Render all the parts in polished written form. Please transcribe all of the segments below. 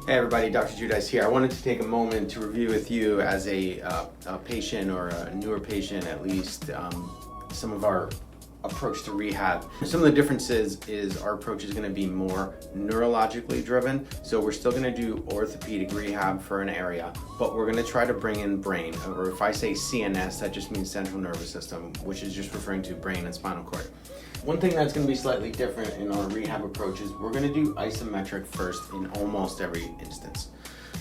Hey everybody, Dr. Judice here. I wanted to take a moment to review with you as a patient or a newer patient at least, some of our approach to rehab. Some of the differences is our approach is going to be more neurologically driven. So we're still going to do orthopedic rehab for an area, but we're going to try to bring in brain, or if I say CNS, that just means central nervous system, which is just referring to brain and spinal cord. One thing that's going to be slightly different in our rehab approach is we're going to do isometric first in almost every instance.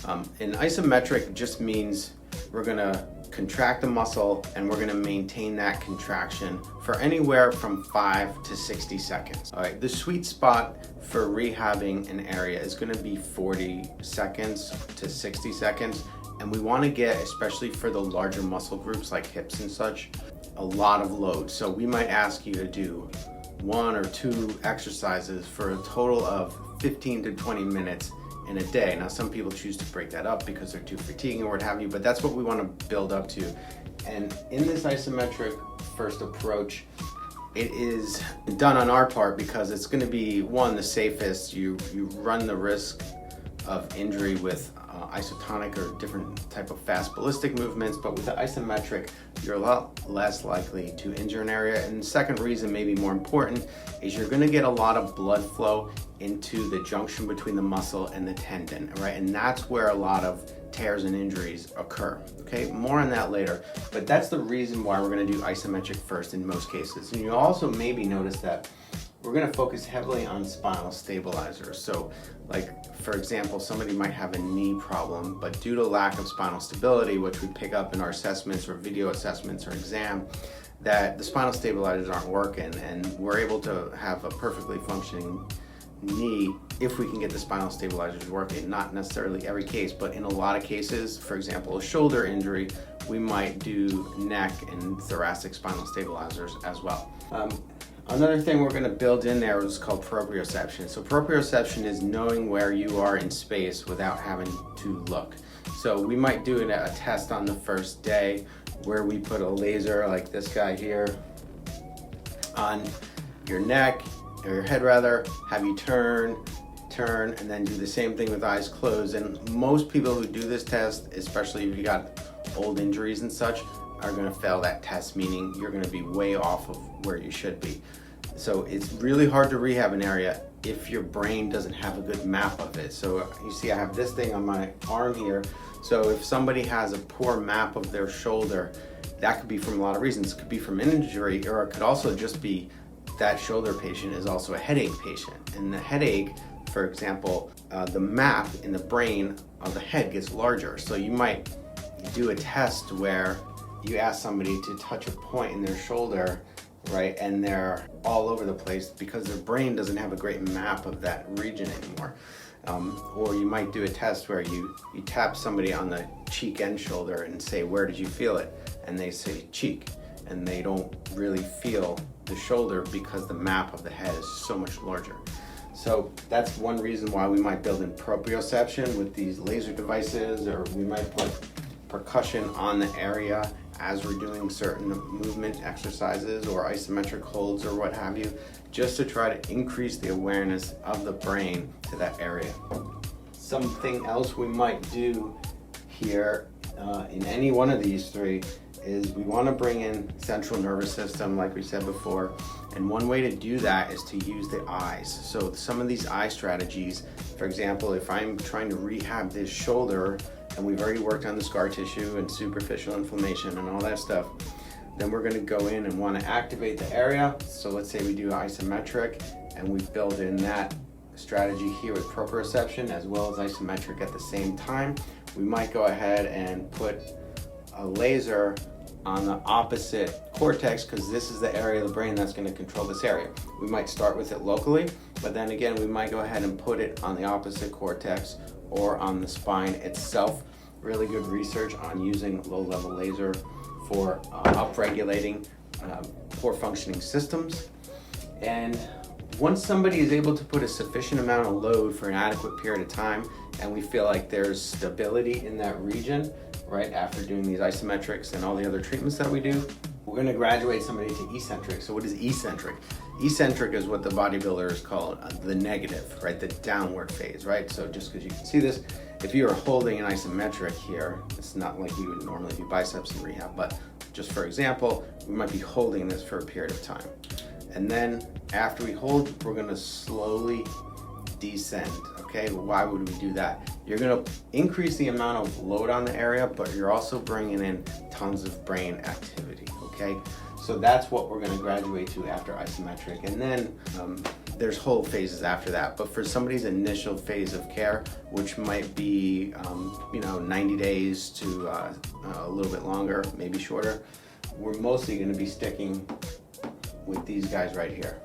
And isometric just means we're going to contract the muscle and we're going to maintain that contraction for anywhere from 5 to 60 seconds. All right, the sweet spot for rehabbing an area is going to be 40 seconds to 60 seconds. And we want to get, especially for the larger muscle groups like hips and such, a lot of load. So we might ask you to do 1 or 2 exercises for a total of 15 to 20 minutes in a day. Now some people choose to break that up because they're too fatiguing or what have you, but that's what we want to build up to. And in this isometric first approach, it is done on our part because it's going to be, one, the safest. You run the risk of injury with isotonic or different type of fast ballistic movements, but with the isometric, you're a lot less likely to injure an area. And the second reason, maybe more important, is you're going to get a lot of blood flow into the junction between the muscle and the tendon, right? And that's where a lot of tears and injuries occur. Okay, more on that later, but that's the reason why we're going to do isometric first in most cases. And you also maybe notice that we're going to focus heavily on spinal stabilizers. So like, for example, somebody might have a knee problem, but due to lack of spinal stability, which we pick up in our assessments or video assessments or exam, that the spinal stabilizers aren't working, and we're able to have a perfectly functioning knee if we can get the spinal stabilizers working. Not necessarily every case, but in a lot of cases, for example, a shoulder injury, we might do neck and thoracic spinal stabilizers as well. Another thing we're going to build in there is called proprioception. So proprioception is knowing where you are in space without having to look. So we might do a test on the first day where we put a laser like this guy here on your neck, or your head rather, have you turn, and then do the same thing with eyes closed. And most people who do this test, especially if you got old injuries and such, are going to fail that test, meaning you're going to be way off of where you should be. So it's really hard to rehab an area if your brain doesn't have a good map of it. So you see I have this thing on my arm here. So if somebody has a poor map of their shoulder, that could be from a lot of reasons. It could be from an injury, or it could also just be that shoulder patient is also a headache patient. And the headache, for example, the map in the brain of the head gets larger. So you might do a test where you ask somebody to touch a point in their shoulder, right, and they're all over the place because their brain doesn't have a great map of that region anymore. Or you might do a test where you tap somebody on the cheek and shoulder and say, where did you feel it? And they say cheek, and they don't really feel the shoulder because the map of the head is so much larger. So that's one reason why we might build in proprioception with these laser devices, or we might put percussion on the area as we're doing certain movement exercises or isometric holds or what have you, just to try to increase the awareness of the brain to that area. Something else we might do here in any one of these three is we want to bring in central nervous system, like we said before, and one way to do that is to use the eyes. So some of these eye strategies, for example, if I'm trying to rehab this shoulder and we've already worked on the scar tissue and superficial inflammation and all that stuff, then we're going to go in and want to activate the area. So let's say we do isometric and we build in that strategy here with proprioception as well as isometric at the same time. We might go ahead and put a laser on the opposite cortex, because this is the area of the brain that's going to control this area. We might start with it locally, but then again we might go ahead and put it on the opposite cortex or on the spine itself. Really good research on using low-level laser for upregulating poor functioning systems. And once somebody is able to put a sufficient amount of load for an adequate period of time, and we feel like there's stability in that region, right, after doing these isometrics and all the other treatments that we do, we're going to graduate somebody to eccentric. So what is eccentric? Eccentric is what the bodybuilders call the negative, right? The downward phase, right? So just because you can see this, if you are holding an isometric here, it's not like we would normally do biceps in rehab, but just for example, we might be holding this for a period of time. And then after we hold, we're gonna slowly descend, okay? Why would we do that? You're gonna increase the amount of load on the area, but you're also bringing in tons of brain activity, okay? So that's what we're gonna graduate to after isometric. And then there's whole phases after that. But for somebody's initial phase of care, which might be 90 days to a little bit longer, maybe shorter, we're mostly gonna be sticking with these guys right here.